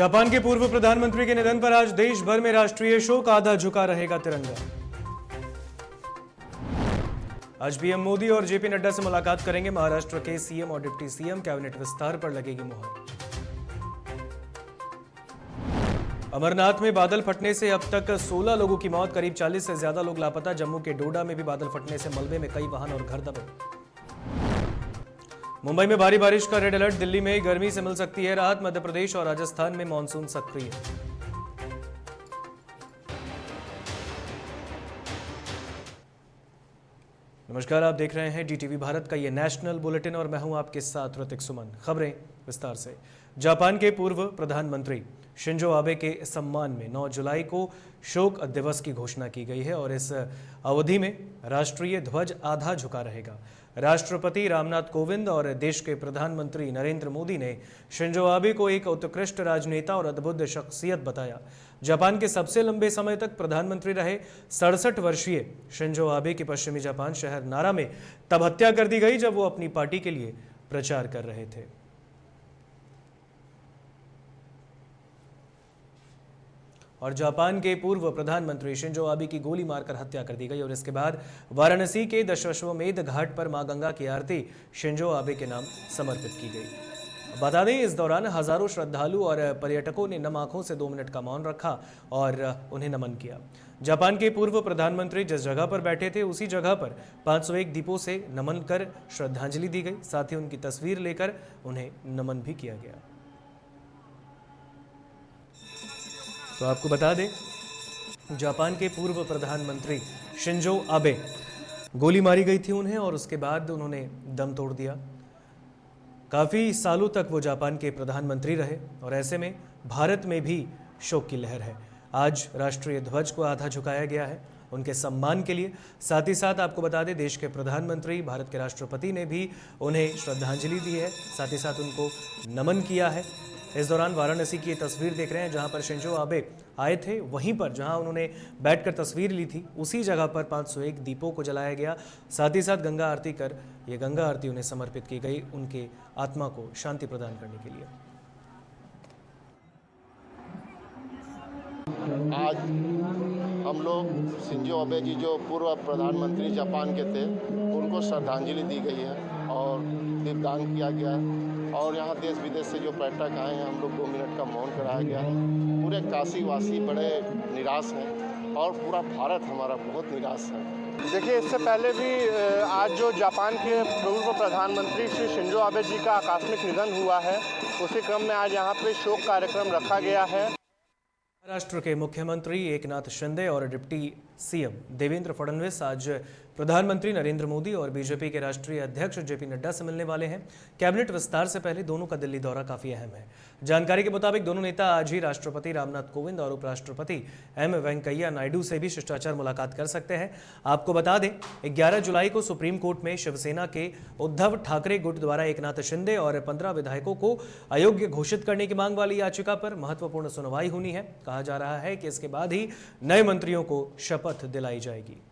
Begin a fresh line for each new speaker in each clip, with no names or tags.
Japan के पूर्व प्रधानमंत्री के निधन पर आज देश भर में राष्ट्रीय शोक, आधा झुका रहेगा तिरंगा। आज पीएम मोदी और जेपी नड्डा से मुलाकात करेंगे महाराष्ट्र के सीएम और डिप्टी सीएम, कैबिनेट विस्तार पर लगेगी मुहर। अमरनाथ में बादल फटने से अब तक 16 लोगों की मौत, करीब 40 से ज्यादा लोग लापता। जम्मू के डोडा में भी बादल फटने से मलबे में कई वाहन और घर दबे। मुंबई में भारी बारिश का रेड अलर्ट, दिल्ली में गर्मी से मिल सकती है राहत। मध्य प्रदेश और राजस्थान में मानसून सक्रिय। नमस्कार, आप देख रहे हैं डीटीवी भारत का ये नेशनल बुलेटिन और मैं हूं आपके साथ ऋतिक सुमन। खबरें विस्तार से। जापान के पूर्व प्रधानमंत्री शिंजो आबे के सम्मान में 9 जुलाई को शोक दिवस की घोषणा की गई है और इस अवधि में राष्ट्रीय ध्वज आधा झुका रहेगा। राष्ट्रपति रामनाथ कोविंद और देश के प्रधानमंत्री नरेंद्र मोदी ने शिंजो आबे को एक उत्कृष्ट राजनेता और अद्भुत शख्सियत बताया। जापान के सबसे लंबे समय तक प्रधानमंत्री रहे 67 वर्षीय शिंजो आबे की पश्चिमी जापान शहर नारा में तब हत्या कर दी गई जब वो अपनी पार्टी के लिए प्रचार कर रहे थे। और जापान के पूर्व प्रधानमंत्री शिंजो आबे की गोली मारकर हत्या कर दी गई और इसके बाद वाराणसी के दशाश्वमेध घाट पर मां गंगा की आरती शिंजो आबे के नाम समर्पित की गई। बता दें, इस दौरान हजारों श्रद्धालु और पर्यटकों ने नम आंखों से 2 मिनट का मौन रखा और उन्हें नमन किया। जापान के पूर्व प्रधानमंत्री जिस जगह पर बैठे थे उसी जगह पर 501 दीपों से नमन कर श्रद्धांजलि दी गई। साथ ही उनकी तस्वीर लेकर उन्हें नमन भी किया गया। तो आपको बता दें, जापान के पूर्व प्रधानमंत्री शिंजो आबे, गोली मारी गई थी उन्हें और उसके बाद उन्होंने दम तोड़ दिया। काफ़ी सालों तक वो जापान के प्रधानमंत्री रहे और ऐसे में भारत में भी शोक की लहर है। आज राष्ट्रीय ध्वज को आधा झुकाया गया है उनके सम्मान के लिए। साथ ही साथ आपको बता दें, देश के प्रधानमंत्री, भारत के राष्ट्रपति ने भी उन्हें श्रद्धांजलि दी है, साथ ही साथ उनको नमन किया है। इस दौरान वाराणसी की ये तस्वीर देख रहे हैं जहां पर शिंजो आबे आए थे, वहीं पर जहां उन्होंने बैठकर तस्वीर ली थी उसी जगह पर 501 दीपों को जलाया गया। साथ ही साथ गंगा आरती कर ये गंगा आरती उन्हें समर्पित की गई, उनके आत्मा को शांति प्रदान करने के लिए।
आज हम लोग शिंजो आबे जी जो पूर्व प्रधानमंत्री जापान के थे उनको श्रद्धांजलि दी गई है और दीपदान किया गया है और यहाँ देश विदेश से जो पर्यटक आए हैं हम लोग 2 मिनट का मौन कराया गया है। पूरे काशीवासी बड़े निराश हैं और पूरा भारत हमारा बहुत निराश है।
देखिए, इससे पहले भी आज जो जापान के पूर्व प्रधानमंत्री श्री शिंजो आबे जी का आकस्मिक निधन हुआ है, उसी क्रम में आज यहाँ पे शोक कार्यक्रम रखा गया है।
महाराष्ट्र के मुख्यमंत्री एकनाथ शिंदे और डिप्टी सीएम देवेंद्र फडणवीस आज प्रधानमंत्री नरेंद्र मोदी और बीजेपी के राष्ट्रीय अध्यक्ष जेपी नड्डा से मिलने वाले हैं। कैबिनेट विस्तार से पहले दोनों का दिल्ली दौरा काफी अहम है। जानकारी के मुताबिक दोनों नेता आज ही राष्ट्रपति रामनाथ कोविंद और उपराष्ट्रपति एम वेंकैया नायडू से भी शिष्टाचार मुलाकात कर सकते हैं। आपको बता दें, 11 जुलाई को सुप्रीम कोर्ट में शिवसेना के उद्धव ठाकरे गुट द्वारा एकनाथ शिंदे और 15 विधायकों को अयोग्य घोषित करने की मांग वाली याचिका पर महत्वपूर्ण सुनवाई होनी है। कहा जा रहा है कि इसके बाद ही नए मंत्रियों को शपथ दिलाई जाएगी।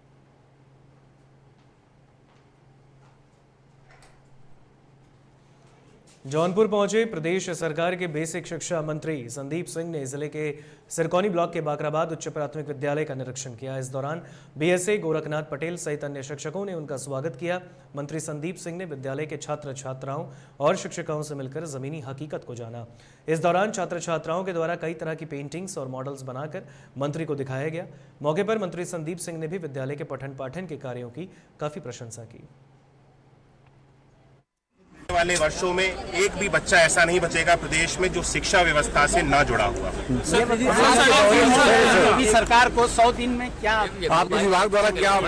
जौनपुर पहुंचे प्रदेश सरकार के बेसिक शिक्षा मंत्री संदीप सिंह ने जिले के सिरकौनी ब्लॉक के बाकराबाद उच्च प्राथमिक विद्यालय का निरीक्षण किया। इस दौरान बीएसए गोरखनाथ पटेल सहित अन्य शिक्षकों ने उनका स्वागत किया। मंत्री संदीप सिंह ने विद्यालय के छात्र छात्राओं और शिक्षकों से मिलकर जमीनी हकीकत को जाना। इस दौरान छात्र छात्राओं के द्वारा कई तरह की पेंटिंग्स और मॉडल्स बनाकर मंत्री को दिखाया गया। मौके पर मंत्री संदीप सिंह ने भी विद्यालय के पठन पाठन के कार्यों की काफी प्रशंसा की।
वाले वर्षों में एक भी बच्चा ऐसा नहीं बचेगा प्रदेश में जो शिक्षा व्यवस्था से ना जुड़ा हुआ।
सरकार को 100 दिन में क्या
आपके विभाग द्वारा क्या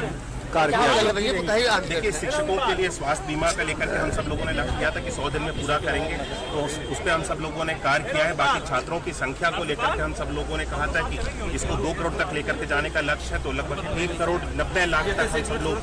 कार्य किया? देखिए, शिक्षकों के लिए स्वास्थ्य बीमा का लेकर के हम सब लोगों ने लक्ष्य किया था कि 100 दिन में पूरा करेंगे, तो उस पर हम सब लोगों ने कार्य किया है। बाकी छात्रों की संख्या को लेकर के हम सब लोगों ने कहा था कि इसको 2 करोड़ तक लेकर के जाने का लक्ष्य है, तो लगभग 1 करोड़ 90 लाख तक हम सब लोग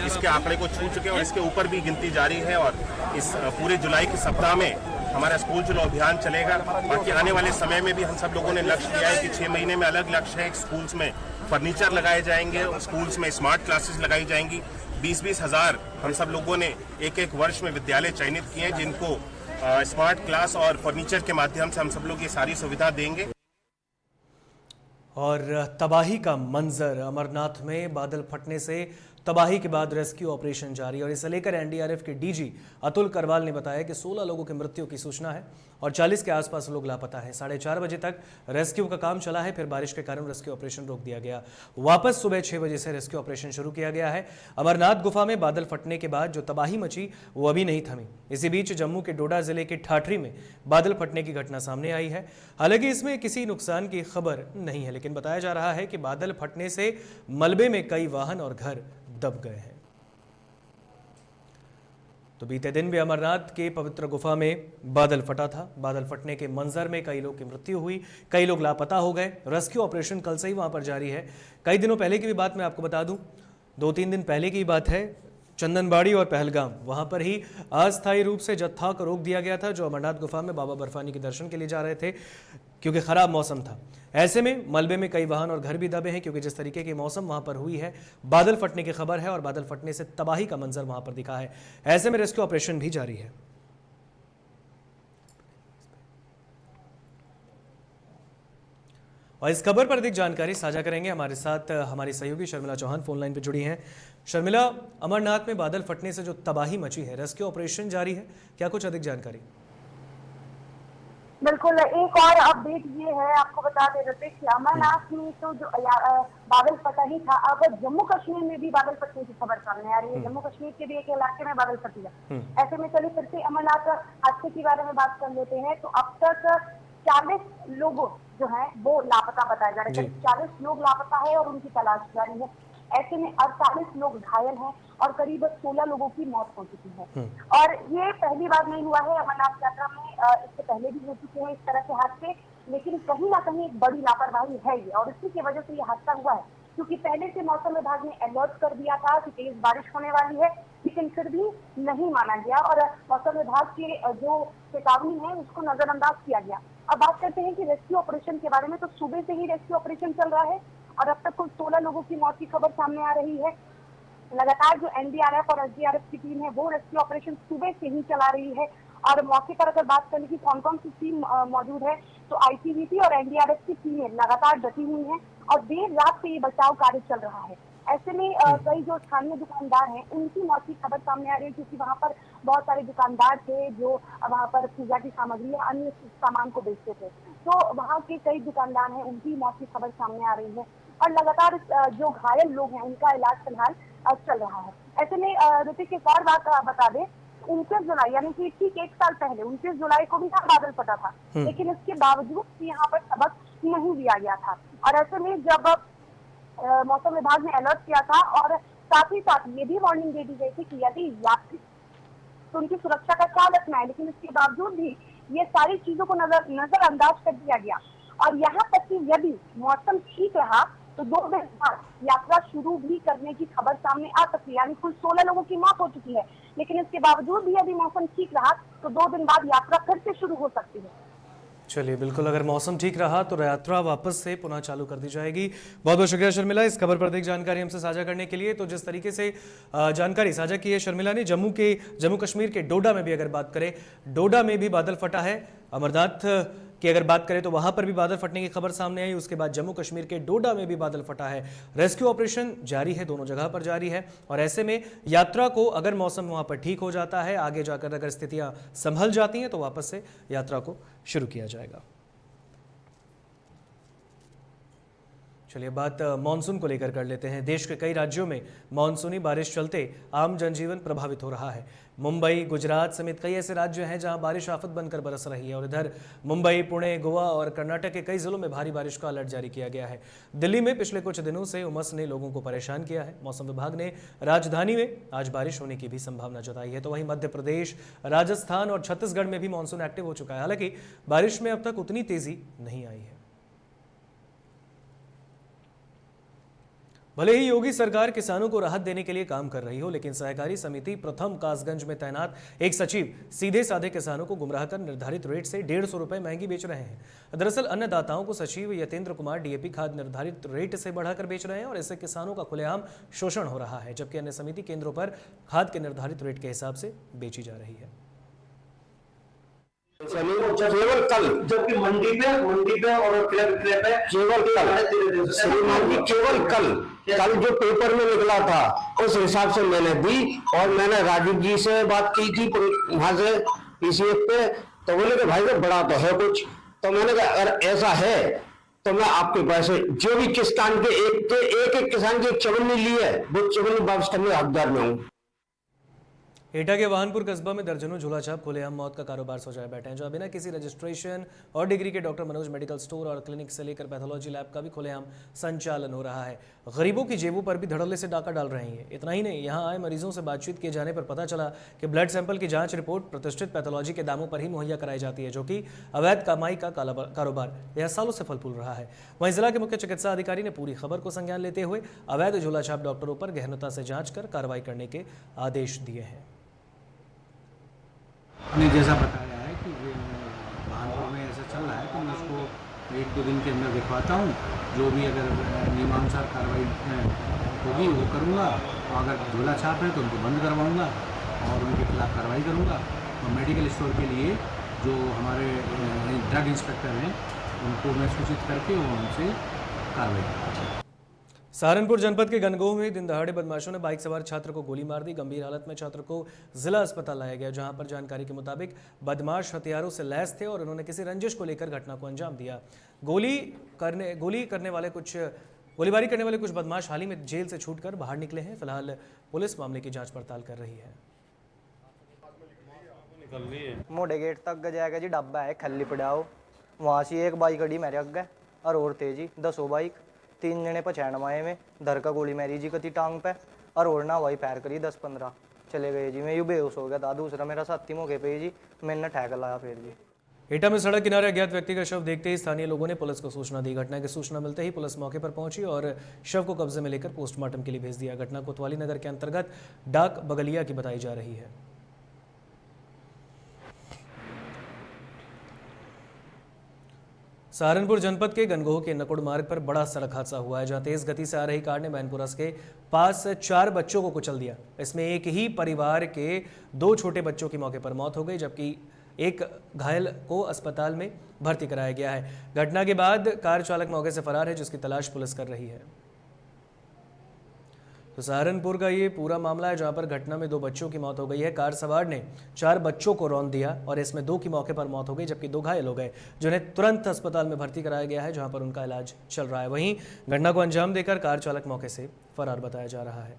इसके आंकड़े को छू चुके हैं और इसके ऊपर भी गिनती जारी है। और इस पूरे जुलाई के सप्ताह में हमारा स्कूल चलो अभियान चलेगा। बाकी आने वाले समय में भी हम सब लोगों ने लक्ष्य दिया है कि 6 महीने में अलग लक्ष्य है। स्कूल्स में फर्नीचर लगाए जाएंगे, स्कूल्स में स्मार्ट क्लासेस लगाई जाएंगी। 20-20 हज़ार हम सब लोगों ने एक वर्ष में विद्यालय चयनित किए हैं जिनको स्मार्ट क्लास और फर्नीचर के माध्यम से हम सब लोग ये सारी सुविधा देंगे।
और तबाही का मंजर, अमरनाथ में बादल फटने से तबाही के बाद रेस्क्यू ऑपरेशन जारी, और इसे लेकर एनडीआरएफ के डीजी अतुल करवाल ने बताया कि 16 लोगों की मृत्यु की सूचना है और 40 के आसपास लोग लापता हैं। 4:30 बजे तक रेस्क्यू का काम चला है, फिर बारिश के कारण रेस्क्यू ऑपरेशन रोक दिया गया। वापस सुबह 6 बजे से रेस्क्यू ऑपरेशन शुरू किया गया है। अमरनाथ गुफा में बादल फटने के बाद जो तबाही मची वो अभी नहीं थमी। इसी बीच जम्मू के डोडा जिले के ठाठरी में बादल फटने की घटना सामने आई है। हालांकि इसमें किसी नुकसान की खबर नहीं है, लेकिन बताया जा रहा है कि बादल फटने से मलबे में कई वाहन और घर दब गए हैं। तो बीते दिन भी अमरनाथ के पवित्र गुफा में बादल फटा था। बादल फटने के मंजर में कई लोग की मृत्यु हुई, कई लोग लापता हो गए। रेस्क्यू ऑपरेशन कल से ही वहां पर जारी है। कई दिनों पहले की भी बात मैं आपको बता दूं, 2-3 दिन पहले की बात है, चंदनबाड़ी और पहलगाम वहां पर ही अस्थायी रूप से जत्था को रोक दिया गया था जो अमरनाथ गुफा में बाबा बर्फानी के दर्शन के लिए जा रहे थे, क्योंकि खराब मौसम था। ऐसे में मलबे में कई वाहन और घर भी दबे हैं, क्योंकि जिस तरीके की मौसम वहां पर हुई है, बादल फटने की खबर है और बादल फटने से तबाही का मंजर वहां पर दिखा है। ऐसे में रेस्क्यू ऑपरेशन भी जारी है। और इस खबर पर अधिक जानकारी साझा करेंगे हमारे साथ हमारी सहयोगी शर्मिला चौहान फोन लाइन पर जुड़ी हैं। शर्मिला, अमरनाथ में बादल फटने से जो तबाही मची है, रेस्क्यू ऑपरेशन जारी है, क्या कुछ अधिक जानकारी?
बिल्कुल, एक और अपडेट ये है, आपको बता दे रहे कि अमरनाथ में तो जो बादल फटा ही था, अब जम्मू कश्मीर में भी बादल फटने की खबर सामने आ रही है। जम्मू कश्मीर के भी एक इलाके में बादल फटी है। ऐसे में चलिए फिर से अमरनाथ हादसे के बारे में बात कर लेते हैं। तो अब तक 40 लोग जो है वो लापता बताए जा रहे हैं। 40 लोग लापता है और उनकी तलाश जारी है। ऐसे में 48 लोग घायल हैं और करीब 16 लोगों की मौत हो चुकी है। और ये पहली बार नहीं हुआ है अमरनाथ यात्रा में, इससे पहले भी हो चुके हैं इस तरह के हादसे, लेकिन कहीं ना कहीं एक बड़ी लापरवाही है ये, और इसी की वजह से ये हादसा हुआ है। क्योंकि पहले से मौसम विभाग ने अलर्ट कर दिया था कि तेज बारिश होने वाली है, लेकिन फिर भी नहीं माना गया और मौसम विभाग की जो चेतावनी है उसको नजरअंदाज किया गया। अब बात करते हैं कि रेस्क्यू ऑपरेशन के बारे में। तो सुबह से ही रेस्क्यू ऑपरेशन चल रहा है और अब तक कुल 16 लोगों की मौत की खबर सामने आ रही है। लगातार जो एनडीआरएफ और एसडीआरएफ की टीम है वो रेस्क्यू ऑपरेशन सुबह से ही चला रही है। और मौके पर अगर बात करें कि कौन कौन सी टीम मौजूद है, तो आईटीबीपी और एनडीआरएफ की टीमें लगातार डटी हुई हैं और देर रात से ये बचाव कार्य चल रहा है। ऐसे में कई जो स्थानीय दुकानदार हैं उनकी मौत की खबर सामने आ रही है, क्योंकि वहाँ पर बहुत सारे दुकानदार थे जो वहाँ पर पूजा की सामग्री या अन्य सामान को बेचते थे। तो वहाँ के कई दुकानदार हैं, उनकी मौत की खबर सामने आ रही है और लगातार जो घायल लोग हैं उनका इलाज फिलहाल चल रहा है। ऐसे में ऋतिक एक और बात बता दें, 29 जुलाई यानी कि ठीक 1 साल पहले 29 जुलाई को भी बादल फटा था, लेकिन इसके बावजूद भी यहाँ पर सबक नहीं दिया गया था। और ऐसे में जब मौसम विभाग ने अलर्ट किया था और साथ ही साथ ये भी वार्निंग दे दी गई थी कि यदि यात्री तो उनकी सुरक्षा का ख्याल रखना है, लेकिन इसके बावजूद भी ये सारी चीजों को नजरअंदाज कर दिया गया। और यहाँ तक कि यदि मौसम ठीक रहा तो 2 दिन बाद यात्रा शुरू भी करने की खबर सामने आ सकती है। यानी कुल 16 लोगों की मौत हो चुकी है, लेकिन इसके बावजूद भी यदि मौसम ठीक रहा तो 2 दिन बाद यात्रा फिर से शुरू हो सकती है।
चलिए, बिल्कुल, अगर मौसम ठीक रहा तो यात्रा वापस से पुनः चालू कर दी जाएगी। बहुत बहुत शुक्रिया शर्मिला इस खबर पर अधिक जानकारी हमसे साझा करने के लिए। तो जिस तरीके से जानकारी साझा की है शर्मिला ने, जम्मू कश्मीर के डोडा में भी अगर बात करें, डोडा में भी बादल फटा है। अमरनाथ की अगर बात करें तो वहां पर भी बादल फटने की खबर सामने आई। उसके बाद जम्मू कश्मीर के डोडा में भी बादल फटा है। रेस्क्यू ऑपरेशन जारी है, दोनों जगह पर जारी है। और ऐसे में यात्रा को अगर मौसम वहां पर ठीक हो जाता है, आगे जाकर अगर स्थितियां संभल जाती हैं तो वापस से यात्रा को शुरू किया जाएगा। चलिए, बात मानसून को लेकर कर लेते हैं। देश के कई राज्यों में मानसूनी बारिश चलते आम जनजीवन प्रभावित हो रहा है। मुंबई, गुजरात समेत कई ऐसे राज्य हैं जहां बारिश आफत बनकर बरस रही है और इधर मुंबई, पुणे, गोवा और कर्नाटक के कई जिलों में भारी बारिश का अलर्ट जारी किया गया है। दिल्ली में पिछले कुछ दिनों से उमस ने लोगों को परेशान किया है। मौसम विभाग ने राजधानी में आज बारिश होने की भी संभावना जताई है। तो वहीं मध्य प्रदेश, राजस्थान और छत्तीसगढ़ में भी मानसून एक्टिव हो चुका है। हालांकि बारिश में अब तक उतनी तेजी नहीं आई है। भले ही योगी सरकार किसानों को राहत देने के लिए काम कर रही हो, लेकिन सहकारी समिति प्रथम कासगंज में तैनात एक सचिव सीधे साधे किसानों को गुमराह कर निर्धारित रेट से 150 रुपए महंगी बेच रहे हैं। दरअसल अन्नदाताओं को सचिव यतेंद्र कुमार डीएपी खाद निर्धारित रेट से बढ़ाकर बेच रहे हैं और इससे किसानों का खुलेआम शोषण हो रहा है, जबकि अन्य समिति केंद्रों पर खाद के निर्धारित रेट के हिसाब से बेची जा रही है।
केवल कल, जबकि मंडी पे और क्रय विक्रय पे केवल कल, श्रीमान जी केवल कल जो पेपर में निकला था उस हिसाब से मैंने दी। और मैंने राजीव जी से बात की थी वहां से पीसीएफ पे, तो बोले कि भाई को बड़ा तो है कुछ। तो मैंने कहा अगर ऐसा है तो मैं आपके पैसे जो भी किसान के एक किसान की चवन्नी ली है वो चवन्नी वापस करने हकदार में हूँ।
एटा के वाहनपुर कस्बा में दर्जनों झूला छाप खुलेआम मौत का कारोबार सजाए बैठे हैं, जो बिना किसी रजिस्ट्रेशन और डिग्री के डॉक्टर मनोज मेडिकल स्टोर और क्लिनिक से लेकर पैथोलॉजी लैब का भी खुलेआम संचालन हो रहा है। गरीबों की जेबों पर भी धड़ल्ले से डाका डाल रही है। इतना ही नहीं, यहां आए मरीजों से बातचीत किए जाने पर पता चला कि ब्लड सैंपल की जांच रिपोर्ट प्रतिष्ठित पैथोलॉजी के दामों पर ही मुहैया कराई जाती है, जो कि अवैध कमाई का कारोबार यह सालों से फल फूल रहा है। वहीं जिला के मुख्य चिकित्सा अधिकारी ने पूरी खबर को संज्ञान लेते हुए अवैध झूला छाप डॉक्टरों पर गहनता से जांच कर कार्रवाई करने के आदेश दिए हैं।
ने जैसा बताया है कि भानपुर में ऐसा चल रहा है तो मैं उसको 1-2 दिन के अंदर दिखवाता हूँ। जो भी अगर नियमानुसार कार्रवाई होगी वो करूँगा, और अगर झोला छाप है तो उनको बंद करवाऊँगा और उनके खिलाफ कार्रवाई करूँगा। और मेडिकल स्टोर के लिए जो हमारे ड्रग इंस्पेक्टर हैं उनको मैं सूचित करके उनसे कार्रवाई करूँगा।
सहारनपुर जनपद के गनगोह में दिन दहाड़े बदमाशों ने बाइक सवार छात्र को गोली मार दी। गंभीर हालत में छात्र को जिला अस्पताल लाया गया, जहां पर जानकारी के मुताबिक बदमाश हथियारों से लैस थे और उन्होंने किसी रंजिश को लेकर घटना को अंजाम दिया। गोलीबारी करने वाले कुछ बदमाश हाल ही में जेल से छूटकर बाहर निकले हैं। फिलहाल पुलिस मामले की जांच पड़ताल कर रही है।
मोड़े गेट तक जाएगा जी, डब्बा है खल्ली पड़ाओ, वहाँ से एक बाइक अड़ी मेरे अगे और तेजी 10 बाइक, 3 जने पछाण माए में धर का गोली मारी जी कति टांग पे और ना वही फायर करी 10-15 चले गए जी। मैं यूँ बेहोश हो गया था। दूसरा मेरा साथी मौके पे जी मैंने ठैक लाया फिर जी।
एटा में सड़क किनारे अज्ञात व्यक्ति का शव देखते ही स्थानीय लोगों ने पुलिस को सूचना दी। घटना की सूचना मिलते ही पुलिस मौके पर पहुंची और शव को कब्जे में लेकर पोस्टमार्टम के लिए भेज दिया। घटना कोतवाली नगर के अंतर्गत डाक बगलिया की बताई जा रही है। सहारनपुर जनपद के गनगोह के नकुड़ मार्ग पर बड़ा सड़क हादसा हुआ है, जहां तेज गति से आ रही कार ने मैनपुरस के पास 4 बच्चों को कुचल दिया। इसमें एक ही परिवार के 2 छोटे बच्चों की मौके पर मौत हो गई, जबकि एक घायल को अस्पताल में भर्ती कराया गया है। घटना के बाद कार चालक मौके से फरार है, जिसकी तलाश पुलिस कर रही है। तो सहारनपुर का ये पूरा मामला है, जहां पर घटना में 2 बच्चों की मौत हो गई है। कार सवार ने 4 बच्चों को रौंद दिया और इसमें 2 की मौके पर मौत हो गई, जबकि 2 घायल हो गए, जिन्हें तुरंत अस्पताल में भर्ती कराया गया है, जहां पर उनका इलाज चल रहा है। वहीं घटना को अंजाम देकर कार चालक मौके से फरार बताया जा रहा है।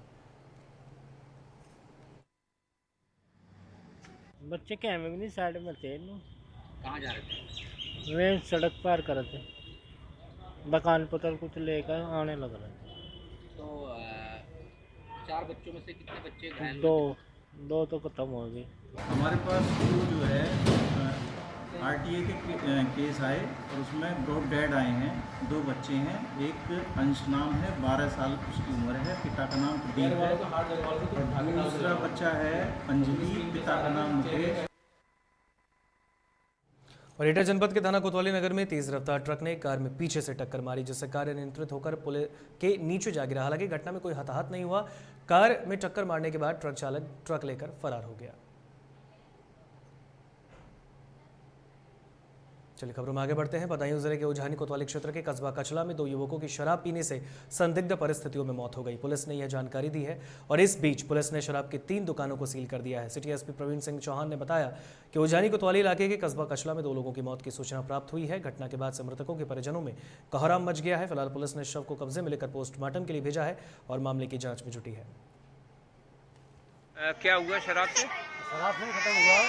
बच्चे क्या में नहीं साइड में थे।
कहाँ जा रहे थे?
वे सड़क पार कर रहे थे, दुकान पतर कुछ लेकर आने लग रहे थे।
तो 4 बच्चों में से कितने बच्चे घायल?
2 तो खत्म हो गए।
हमारे पास जो है आरटीए के केस आए और उसमें 2 डेड आए हैं, 2 बच्चे हैं। एक अंश नाम है, 12 साल उसकी उम्र है, पिता का नाम प्रदीप है। दूसरा बच्चा है अंजलि, पिता का नाम मुकेश।
और एटा जनपद के थाना कोतवाली नगर में तेज रफ्तार ट्रक ने कार में पीछे से टक्कर मारी, जिससे कार अनियंत्रित होकर पुल के नीचे जा गिरा। हालांकि घटना में कोई हताहत नहीं हुआ। कार में टक्कर मारने के बाद ट्रक चालक ट्रक लेकर फरार हो गया। चलिए खबरों में आगे बढ़ते हैं। बदायूं जिले के उजानी कोतवाली क्षेत्र के कस्बा कचला में 2 युवकों की शराब पीने से संदिग्ध परिस्थितियों में मौत हो गई। पुलिस ने यह जानकारी दी है और इस बीच पुलिस ने शराब की 3 दुकानों को सील कर दिया है। सिटी एसपी प्रवीण सिंह चौहान ने बताया कि उजानी कोतवाली इलाके के कस्बा कचला में 2 लोगों की मौत की सूचना प्राप्त हुई है। घटना के बाद से मृतकों के परिजनों में कोहराम मच गया है। फिलहाल पुलिस ने शव को कब्जे में लेकर पोस्टमार्टम के लिए भेजा है और मामले की जाँच में जुटी है।
क्या हुआ शराब से?
शराब से खत्म हुआ।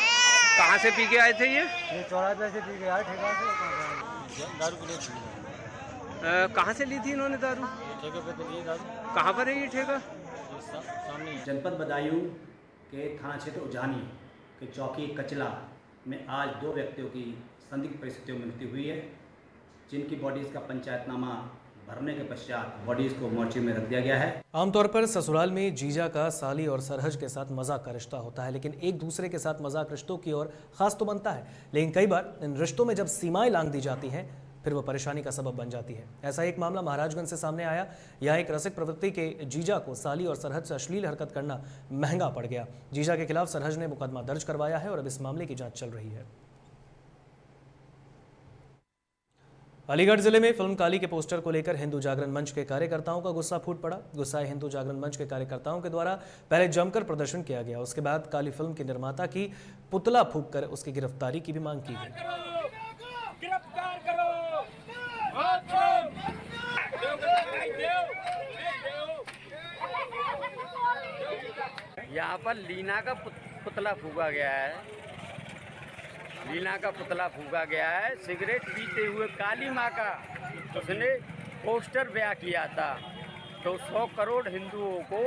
कहाँ से पी के आए थे ये?
84 से पी के आए, ठेका से दारू के लिए।
कहाँ से ली थी इन्होंने दारू?
ठेके पे तो ली दारू।
कहाँ पर है ये ठेका?
सामने।
जनपद बदायूं के थाना क्षेत्र उजानी के चौकी कचला में आज 2 व्यक्तियों की संदिग्ध परिस्थितियों में मृत्यु हुई है, जिनकी बॉडीज़ का पंचायतनामा भरने के पश्चात बॉडीज को मोर्चे में रख दिया गया है।
आमतौर पर ससुराल में जीजा का साली और सरहज के साथ मजाक का रिश्ता होता है, लेकिन एक दूसरे के साथ मजाक रिश्तों की ओर खास तो बनता है, लेकिन कई बार इन रिश्तों में जब सीमाएं लांघ दी जाती हैं फिर वो परेशानी का सबब बन जाती है। ऐसा एक मामला महाराजगंज से सामने आया। यहाँ एक रसिक प्रवृत्ति के जीजा को साली और सरहज से अश्लील हरकत करना महंगा पड़ गया। जीजा के खिलाफ सरहज ने मुकदमा दर्ज करवाया है और अब इस मामले की जाँच चल रही है। अलीगढ़ जिले में फिल्म काली के पोस्टर को लेकर हिंदू जागरण मंच के कार्यकर्ताओं का गुस्सा फूट पड़ा। गुस्साए हिंदू जागरण मंच के कार्यकर्ताओं के द्वारा पहले जमकर प्रदर्शन किया गया, उसके बाद काली फिल्म के निर्माता की पुतला फूंककर उसकी गिरफ्तारी की भी मांग की गई।
यहाँ पर लीना का पुतला फूंका गया है। लीना का पुतला फूंका गया है। सिगरेट पीते हुए काली माँ का उसने पोस्टर ब्याह किया था, तो 100 करोड़ हिंदुओं को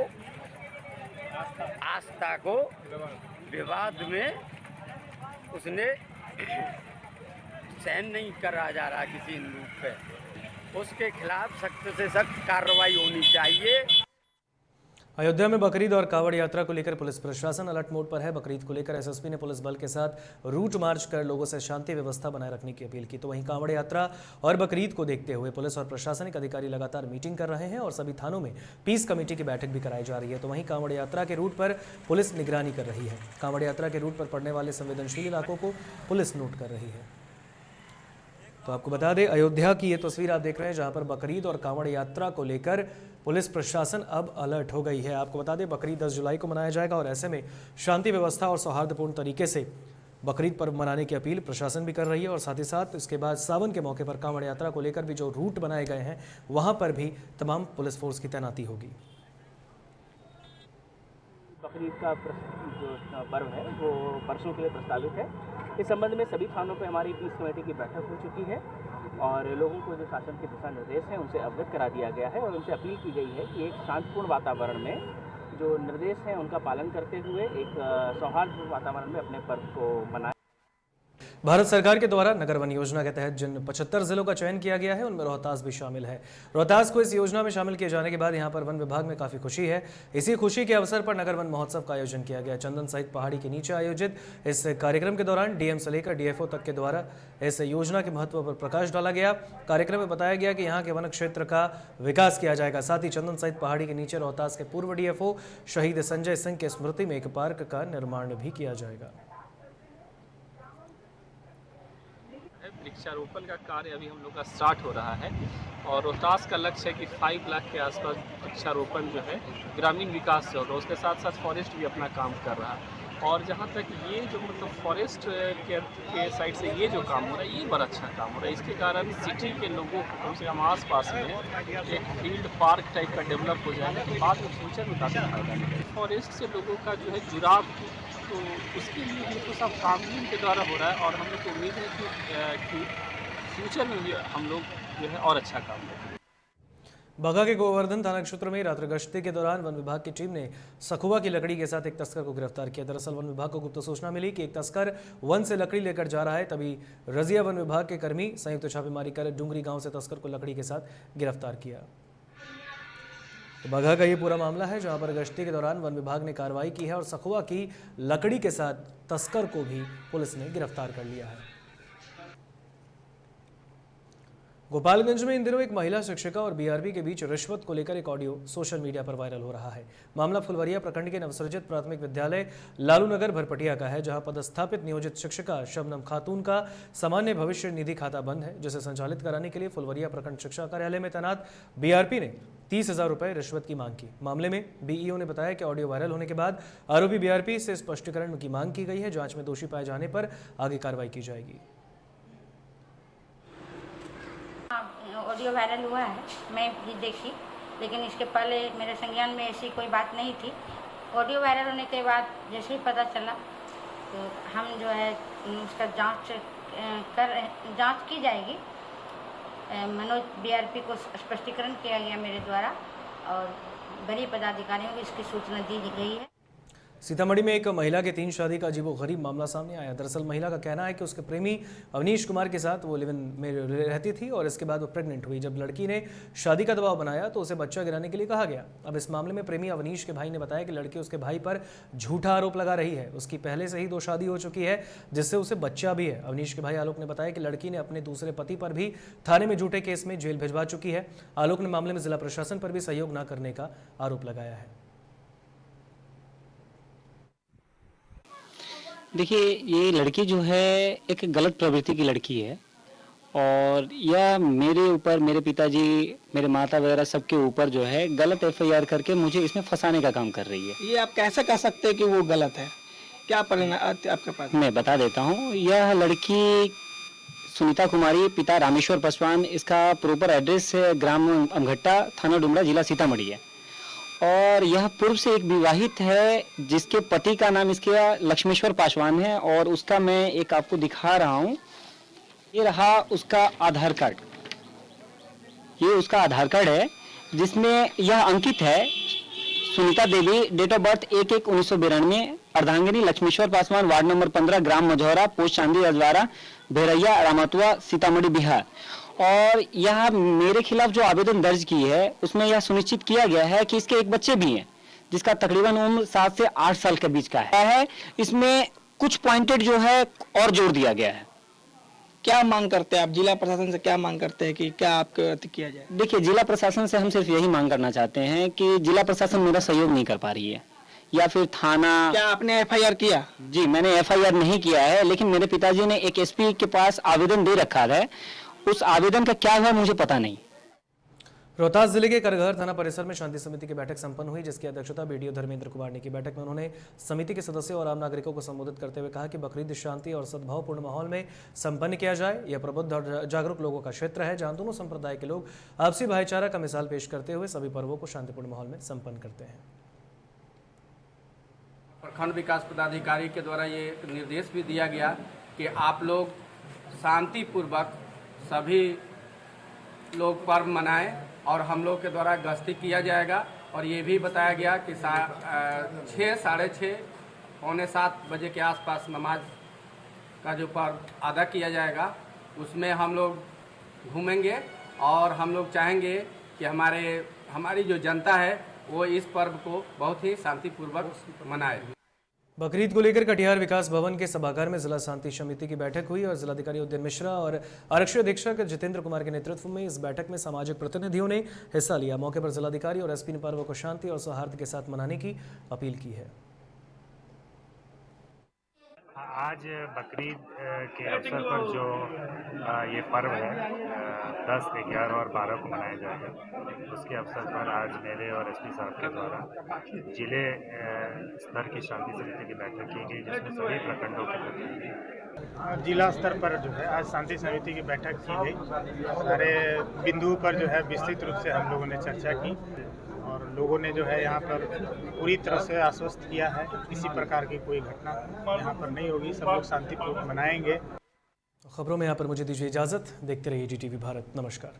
आस्था को विवाद में उसने सहन नहीं करा जा रहा किसी हिंदू पे। उसके खिलाफ सख्त से सख्त कार्रवाई होनी चाहिए।
अयोध्या में बकरीद और कावड़ यात्रा को लेकर पुलिस प्रशासन अलर्ट मोड पर है। बकरीद को लेकर एसएसपी ने पुलिस बल के साथ रूट मार्च कर लोगों से शांति व्यवस्था बनाए रखने की अपील की। तो वहीं कावड़ यात्रा और बकरीद को देखते हुए पुलिस और प्रशासनिक अधिकारी लगातार मीटिंग कर रहे हैं और सभी थानों में पीस कमेटी की बैठक भी कराई जा रही है। तो वहीं कावड़ यात्रा के रूट पर पुलिस निगरानी कर रही है। कावड़ यात्रा के रूट पर पड़ने वाले संवेदनशील इलाकों को पुलिस नोट कर रही है। तो आपको बता दें, अयोध्या की ये तस्वीर आप देख रहे हैं, जहां पर बकरीद और कांवड़ यात्रा को लेकर पुलिस प्रशासन अब अलर्ट हो गई है। आपको बता दें, बकरीद 10 जुलाई को मनाया जाएगा और ऐसे में शांति व्यवस्था और सौहार्दपूर्ण तरीके से बकरीद पर्व मनाने की अपील प्रशासन भी कर रही है। और साथ ही साथ इसके बाद सावन के मौके पर कांवड़ यात्रा को लेकर भी जो रूट बनाए गए हैं, वहां पर भी तमाम पुलिस फोर्स की तैनाती होगी।
बकरीद का जो पर्व है वो परसों के लिए प्रस्तावित है। इस संबंध में सभी थानों पर हमारी पीस कमेटी की बैठक हो चुकी है और लोगों को जो शासन के दिशा निर्देश हैं उनसे अवगत करा दिया गया है और उनसे अपील की गई है कि एक शांतिपूर्ण वातावरण में जो निर्देश हैं उनका पालन करते हुए एक सौहार्दपूर्ण वातावरण में अपने पर्व को मनाएं।
भारत सरकार के द्वारा नगर वन योजना के तहत जिन 75 जिलों का चयन किया गया है, उनमें रोहतास भी शामिल है। रोहतास को इस योजना में शामिल किए जाने के बाद यहां पर वन विभाग में काफी खुशी है। इसी खुशी के अवसर पर नगर वन महोत्सव का आयोजन किया गया। चंदन सहित पहाड़ी के नीचे आयोजित इस कार्यक्रम के दौरान डीएम से लेकर डीएफओ तक के द्वारा इस योजना के महत्व पर प्रकाश डाला गया। कार्यक्रम में बताया गया कि यहाँ के वन क्षेत्र का विकास किया जाएगा। साथ ही चंदन सहित पहाड़ी के नीचे रोहतास के पूर्व डीएफओ शहीद संजय सिंह की स्मृति में एक पार्क का निर्माण भी किया जाएगा।
वृक्षारोपण का कार्य अभी हम लोग का स्टार्ट हो रहा है और रोहतास का लक्ष्य है कि 5 लाख के आसपास वृक्षारोपण जो है ग्रामीण विकास से होगा। उसके साथ साथ फॉरेस्ट भी अपना काम कर रहा है और जहाँ तक ये जो मतलब फॉरेस्ट के साइड से ये जो काम हो रहा है, ये बड़ा अच्छा काम हो रहा है। इसके कारण सिटी के लोगों को कम से कम आस पास में एक फील्ड पार्क टाइप का डेवलप हो जाएगा तो बाद में फ्यूचर में काफ़ी फायदा मिलेगा। फॉरेस्ट से लोगों का जो है जुड़ाव, तो उसके लिए भी तो सब कानून के द्वारा हो रहा है और हम लोग को उम्मीद है कि फ्यूचर में भी हम लोग जो है और अच्छा काम करेंगे।
बाघा के गोवर्धन थाना क्षेत्र में रात्रि गश्ती के दौरान वन विभाग की टीम ने सखुआ की लकड़ी के साथ एक तस्कर को गिरफ्तार किया। दरअसल वन विभाग को गुप्त सूचना मिली कि एक तस्कर वन से लकड़ी लेकर जा रहा है, तभी रजिया वन विभाग के कर्मी संयुक्त छापेमारी कर डूंगरी गांव से तस्कर को लकड़ी के साथ गिरफ्तार किया। तो बाघा का ये पूरा मामला है, जहां पर गश्ती के दौरान वन विभाग ने कार्रवाई की है और सखुआ की लकड़ी के साथ तस्कर को भी पुलिस ने गिरफ्तार कर लिया है। गोपालगंज में इन दिनों एक महिला शिक्षिका और बीआरबी के बीच रिश्वत को लेकर एक ऑडियो सोशल मीडिया पर वायरल हो रहा है। मामला फुलवरिया प्रखंड के नवसृजित प्राथमिक विद्यालय लालू नगर भरपटिया का है, जहां पदस्थापित नियोजित शिक्षिका शबनम खातून का सामान्य भविष्य निधि खाता बंद है, जिसे संचालित कराने के लिए फुलवरिया प्रखंड शिक्षा कार्यालय में तैनात बीआरपी ने 30,000 रुपए रिश्वत की मांग की। मामले में बीईओ ने बताया कि ऑडियो वायरल होने के बाद आरोपी बीआरपी से स्पष्टीकरण की मांग की गई है। जांच में दोषी पाए जाने पर आगे कार्रवाई की जाएगी।
ऑडियो वायरल हुआ है, मैं भी देखी, लेकिन इसके पहले मेरे संज्ञान में ऐसी कोई बात नहीं थी। ऑडियो वायरल होने के बाद जैसे ही पता चला तो हम जो है उसका जांच की जाएगी। मनोज बीआरपी को स्पष्टीकरण किया गया मेरे द्वारा और वरीय पदाधिकारियों को इसकी सूचना दी गई है।
सीतामढ़ी में एक महिला के 3 शादी का अजीबोगरीब मामला सामने आया। दरअसल महिला का कहना है कि उसके प्रेमी अवनीश कुमार के साथ वो लिव इन में रहती थी और इसके बाद वो प्रेग्नेंट हुई। जब लड़की ने शादी का दबाव बनाया तो उसे बच्चा गिराने के लिए कहा गया। अब इस मामले में प्रेमी अवनीश के भाई ने बताया कि लड़की उसके भाई पर झूठा आरोप लगा रही है। उसकी पहले से ही 2 शादी हो चुकी है, जिससे उसे बच्चा भी है। अवनीश के भाई आलोक ने बताया कि लड़की ने अपने दूसरे पति पर भी थाने में झूठे केस में जेल भिजवा चुकी है। आलोक ने मामले में जिला प्रशासन पर भी सहयोग न करने का आरोप लगाया है।
देखिए, ये लड़की जो है एक गलत प्रवृत्ति की लड़की है और यह मेरे ऊपर, मेरे पिताजी, मेरे माता वगैरह सबके ऊपर जो है गलत FIR करके मुझे इसमें फंसाने का काम कर रही है।
ये आप कैसे कह सकते हैं कि वो गलत है? क्या परिणाम आपके पास?
मैं बता देता हूँ। यह लड़की सुनीता कुमारी, पिता रामेश्वर पासवान, इसका प्रॉपर एड्रेस है ग्राम अमघट्टा, थाना डुमरा, जिला सीतामढ़ी है। और यह पूर्व से एक विवाहित है जिसके पति का नाम इसके लक्ष्मेश्वर पासवान है। और उसका मैं एक आपको दिखा रहा हूँ, ये रहा उसका आधार कार्ड। ये उसका आधार कार्ड है जिसमें यह अंकित है Sunita Devi, date of birth 1/1/1992, अर्धांगिनी लक्ष्मेश्वर पासवान, वार्ड नंबर 15, ग्राम मझौरा, पोस्ट चांदी रजवाड़ा, भेरैया, रामतुआ, सीतामढ़ी, बिहार। और यह मेरे खिलाफ जो आवेदन दर्ज की है उसमें यह सुनिश्चित किया गया है कि इसके एक बच्चे भी हैं जिसका तकरीबन उम्र 7 से 8 साल के बीच का है। इसमें कुछ पॉइंटेड जो है और जोड़ दिया गया है।
क्या मांग करते हैं आप जिला प्रशासन से? क्या मांग करते हैं कि क्या आपको किया जाए?
देखिए, जिला प्रशासन से हम सिर्फ यही मांग करना चाहते हैं कि जिला प्रशासन मेरा सहयोग नहीं कर पा रही है, या फिर थाना।
क्या आपने FIR किया?
जी, मैंने FIR नहीं किया है, लेकिन मेरे पिताजी ने एक SP के पास आवेदन दे रखा है। उस आवेदन का क्या हुआ मुझे पता नहीं।
रोहतास जिले के करगहर थाना परिसर में शांति समिति की बैठक संपन्न हुई, जिसकी अध्यक्षता BDO धर्मेंद्र कुमार ने की। बैठक में उन्होंने समिति के सदस्यों और आम नागरिकों को संबोधित करते हुए कहा कि बकरीद शांति और सद्भावपूर्ण माहौल में संपन्न किया जाए। यह प्रबुद्ध और जागरूक लोगों का क्षेत्र है, जहां दोनों संप्रदाय के लोग आपसी भाईचारा का मिसाल पेश करते हुए सभी पर्वों को शांतिपूर्ण माहौल में संपन्न करते हैं।
प्रखंड विकास पदाधिकारी के द्वारा ये निर्देश भी दिया गया कि आप लोग शांतिपूर्वक सभी लोग पर्व मनाएं और हम लोग के द्वारा गश्ती किया जाएगा। और ये भी बताया गया कि 6, साढ़े 6, पौने 7 बजे के आसपास नमाज का जो पर्व अदा किया जाएगा उसमें हम लोग घूमेंगे और हम लोग चाहेंगे कि हमारी जो जनता है वो इस पर्व को बहुत ही शांतिपूर्वक मनाए।
बकरीद को लेकर कटिहार विकास भवन के सभागार में जिला शांति समिति की बैठक हुई और जिलाधिकारी उदयन मिश्रा और आरक्षी अधीक्षक जितेंद्र कुमार के नेतृत्व में इस बैठक में सामाजिक प्रतिनिधियों ने हिस्सा लिया। मौके पर जिलाधिकारी और SP ने पर्व को शांति और सौहार्द के साथ मनाने की अपील की है।
आज बकरीद के अवसर पर जो ये पर्व है 10, 11 और 12 को मनाया जाएगा, उसके अवसर पर आज मेरे और SP साहब के द्वारा जिले स्तर की शांति समिति की बैठक की गई, जिसमें सभी प्रखंडों के प्रतिनिधि।
जिला स्तर पर जो है आज शांति समिति की बैठक की गई। सारे बिंदुओं पर जो है विस्तृत रूप से हम लोगों ने चर्चा की और लोगों ने जो है यहाँ पर पूरी तरह से आश्वस्त किया है किसी प्रकार की कोई घटना यहाँ पर नहीं होगी, सब लोग शांतिपूर्वक मनाएंगे।
खबरों में यहाँ पर मुझे दीजिए इजाजत। देखते रहिए GTV भारत। नमस्कार।